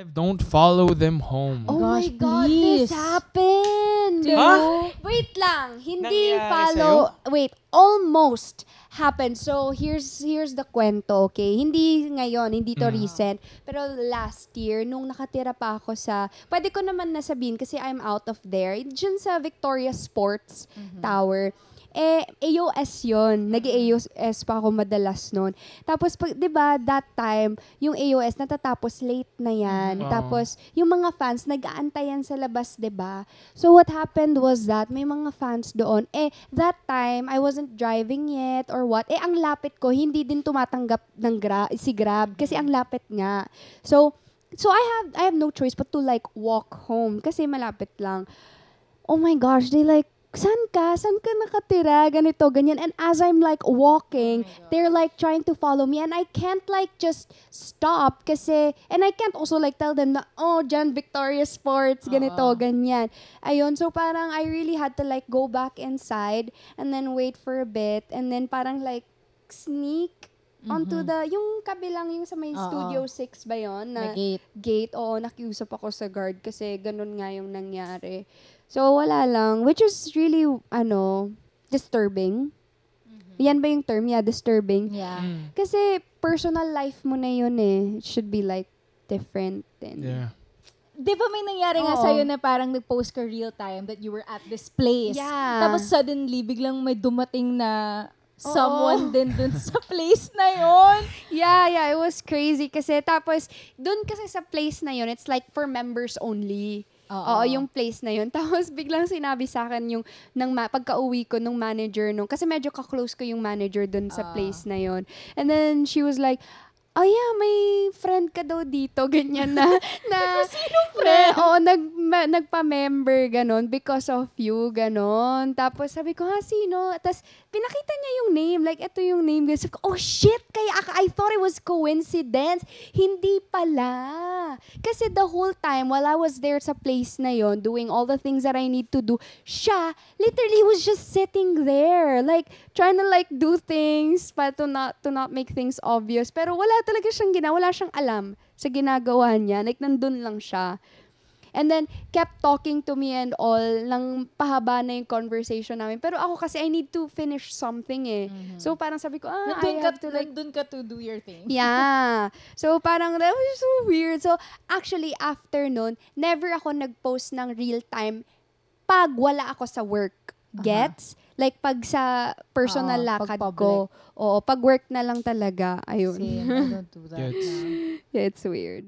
don't follow them home. Oh my Gosh, God, please. this happened. Huh? Wait lang, hindi Nangyari follow, wait, almost happened. So, here's the kwento, okay? Hindi ngayon, hindi to recent. Pero last year, nung nakatira pa ako sa, pwede ko naman nasabihin kasi I'm out of there. Diyan sa Victoria Sports Tower. AOS yun. Nag-AOS pa ako madalas noon. Tapos, di ba, that time, yung AOS natatapos late na yan. Oo. Tapos, yung mga fans, nag-aantayan sa labas, di ba? So, what happened was that, may mga fans doon. That time, I wasn't driving yet or what. Ang lapit ko, hindi din tumatanggap ng si Grab kasi ang lapit nga. So I have no choice but to like walk home kasi malapit lang. Oh my gosh, they like, saan ka nakatira? Ganito, ganyan. And as I'm like walking, they're like trying to follow me and I can't like just stop kasi, and I can't also like tell them na, oh, dyan Victoria Sports, ganito, ganyan. Ayun, so parang I really had to like go back inside and then wait for a bit and then parang like sneak onto yung kabilang, yung sa may Studio 6 ba yun? Na gate. Gate, oo, nakiusap ako sa guard kasi ganun nga yung nangyari. So, wala lang. Which is really, disturbing. Yan ba yung term? Yeah, disturbing. Yeah. Kasi personal life mo na yun eh. It should be like different. And Yeah. Di ba may nangyari nga Oo. sa'yo na parang nag-post ka real time that you were at this place? Yeah. Tapos suddenly, biglang may dumating na Oo. someone din dun sa place na yon. Yeah, it was crazy kasi tapos dun kasi sa place na yun, it's like for members only. Oo, yung place na yun. Tapos biglang sinabi sa akin yung pagka-uwi ko nung manager kasi medyo ka-close ko yung manager dun sa place na yun. And then she was like, oh yeah, may friend ka daw dito, ganyan na Sinong friend? oo, nagpa-member, ganon, because of you, ganon. Tapos sabi ko, sino? Tapos pinakita niya yung name, like, ito yung name. Sabi ko, oh shit, kaya I thought it was coincidence. Hindi pala. Kasi the whole time, while I was there sa place na yon, doing all the things that I need to do, siya, literally was just sitting there, like, trying to like do things, but to not make things obvious. Pero wala talaga siyang wala siyang alam sa ginagawa niya. Like, nandun lang siya. And then, kept talking to me and all, nang pahaba na yung conversation namin. Pero ako kasi, I need to finish something eh. So, parang sabi ko, I have to like, Nandun ka to do your thing. yeah. So, parang, that was so weird. So, actually, after nun, never ako nag-post ng real time pag wala ako sa work. Gets? Like, pag sa personal lakad pag ko. Oo, pag work na lang talaga. Ayun. Same, I don't do that. Gets. now. It's weird.